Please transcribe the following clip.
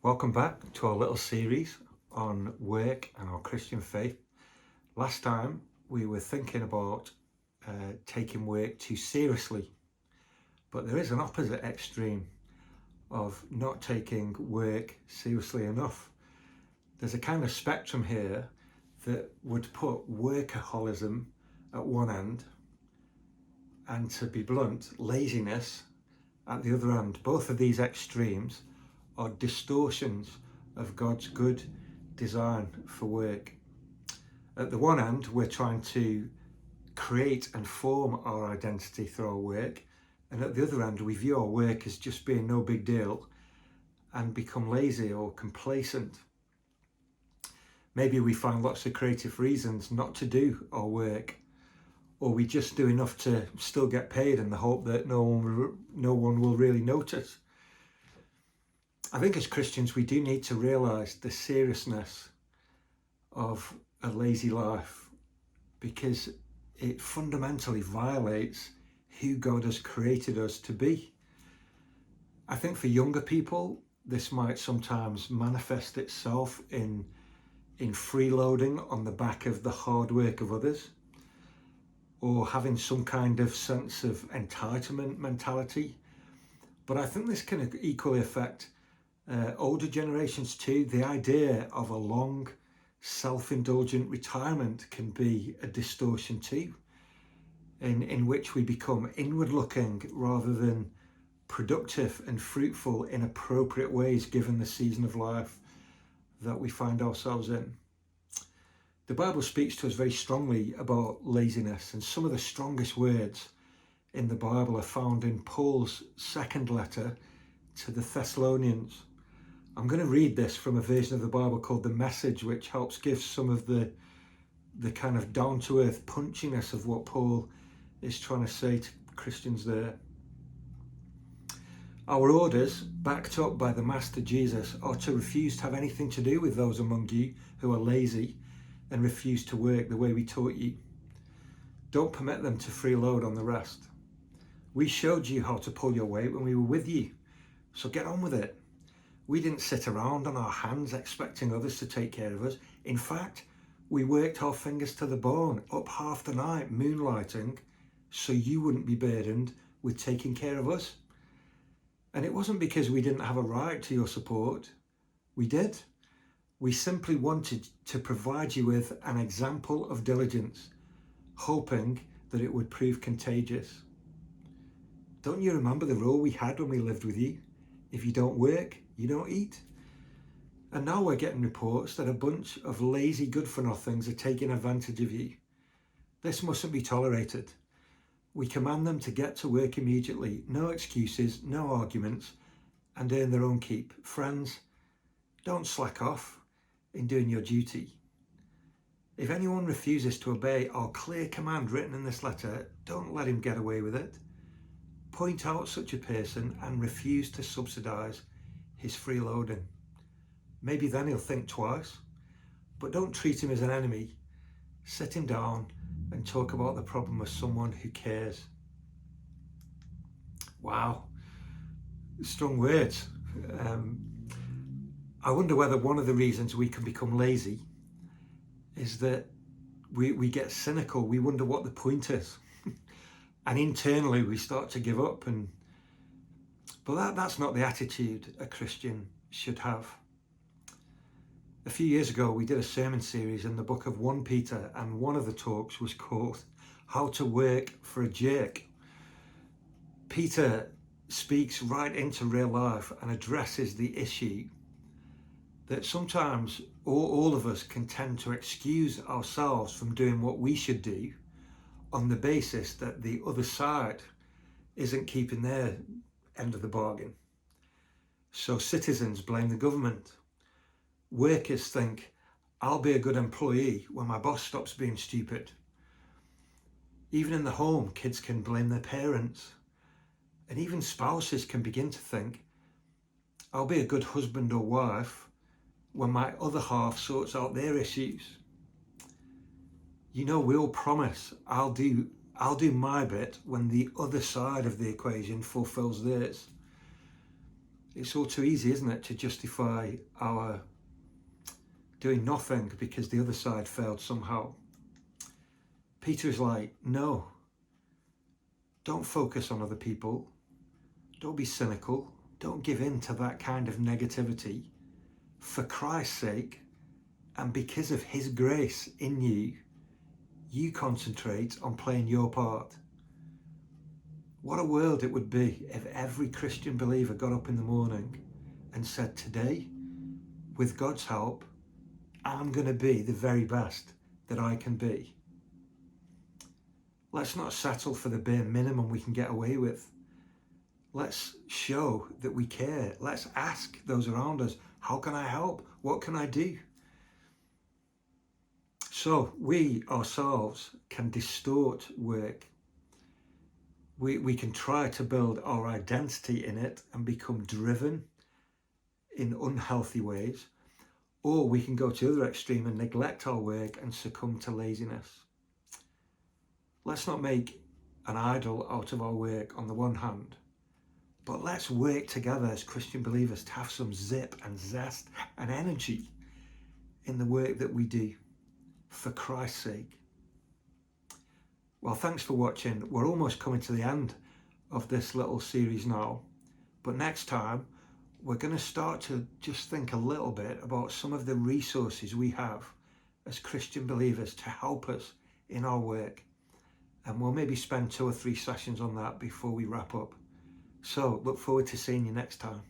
Welcome back to our little series on work and our Christian faith. Last time we were thinking about taking work too seriously, but there is an opposite extreme of not taking work seriously enough. There's a kind of spectrum here that would put workaholism at one end and, to be blunt, laziness at the other end. Both of these extremes are distortions of God's good design for work. At the one end, we're trying to create and form our identity through our work, and at the other end, we view our work as just being no big deal and become lazy or complacent. Maybe we find lots of creative reasons not to do our work, or we just do enough to still get paid in the hope that no one will really notice. I think as Christians, we do need to realise the seriousness of a lazy life, because it fundamentally violates who God has created us to be. I think for younger people, this might sometimes manifest itself in freeloading on the back of the hard work of others, or having some kind of sense of entitlement mentality. But I think this can equally affect older generations too. The idea of a long, self-indulgent retirement can be a distortion too, in which we become inward-looking rather than productive and fruitful in appropriate ways given the season of life that we find ourselves in. The Bible speaks to us very strongly about laziness, and some of the strongest words in the Bible are found in Paul's second letter to the Thessalonians. I'm going to read this from a version of the Bible called The Message, which helps give some of the kind of down-to-earth punchiness of what Paul is trying to say to Christians there. Our orders, backed up by the Master Jesus, are to refuse to have anything to do with those among you who are lazy and refuse to work the way we taught you. Don't permit them to freeload on the rest. We showed you how to pull your weight when we were with you, so get on with it. We didn't sit around on our hands expecting others to take care of us. In fact, we worked our fingers to the bone, up half the night, moonlighting, so you wouldn't be burdened with taking care of us. And it wasn't because we didn't have a right to your support. We did. We simply wanted to provide you with an example of diligence, hoping that it would prove contagious. Don't you remember the rule we had when we lived with you? If you don't work, you don't eat. And now we're getting reports that a bunch of lazy good-for-nothings are taking advantage of you. This mustn't be tolerated. We command them to get to work immediately, no excuses, no arguments, and earn their own keep. Friends, don't slack off in doing your duty. If anyone refuses to obey our clear command written in this letter, don't let him get away with it. Point out such a person and refuse to subsidise his freeloading. Maybe then he'll think twice, but don't treat him as an enemy. Sit him down and talk about the problem with someone who cares. Wow, strong words. I wonder whether one of the reasons we can become lazy is that we get cynical. We wonder what the point is. And internally we start to give up. But that's not the attitude a Christian should have. A few years ago, we did a sermon series in the book of 1 Peter, and one of the talks was called How to Work for a Jerk. Peter speaks right into real life and addresses the issue that sometimes all of us can tend to excuse ourselves from doing what we should do on the basis that the other side isn't keeping their end of the bargain. So citizens blame the government. Workers think, I'll be a good employee when my boss stops being stupid. Even in the home, kids can blame their parents. And even spouses can begin to think, I'll be a good husband or wife when my other half sorts out their issues. You know, we all promise, I'll do my bit when the other side of the equation fulfills theirs. It's all too easy, isn't it, to justify our doing nothing because the other side failed somehow. Peter is like, no, don't focus on other people. Don't be cynical. Don't give in to that kind of negativity. For Christ's sake, and because of his grace in you, you concentrate on playing your part. What a world it would be if every Christian believer got up in the morning and said, today, with God's help, I'm going to be the very best that I can be. Let's not settle for the bare minimum we can get away with. Let's show that we care. Let's ask those around us, how can I help? What can I do? So we ourselves can distort work. We can try to build our identity in it and become driven in unhealthy ways, or we can go to the other extreme and neglect our work and succumb to laziness. Let's not make an idol out of our work on the one hand, but let's work together as Christian believers to have some zip and zest and energy in the work that we do for Christ's sake. Well, thanks for watching. We're almost coming to the end of this little series now, but next time we're going to start to just think a little bit about some of the resources we have as Christian believers to help us in our work, and we'll maybe spend 2 or 3 sessions on that before we wrap up. So look forward to seeing you next time.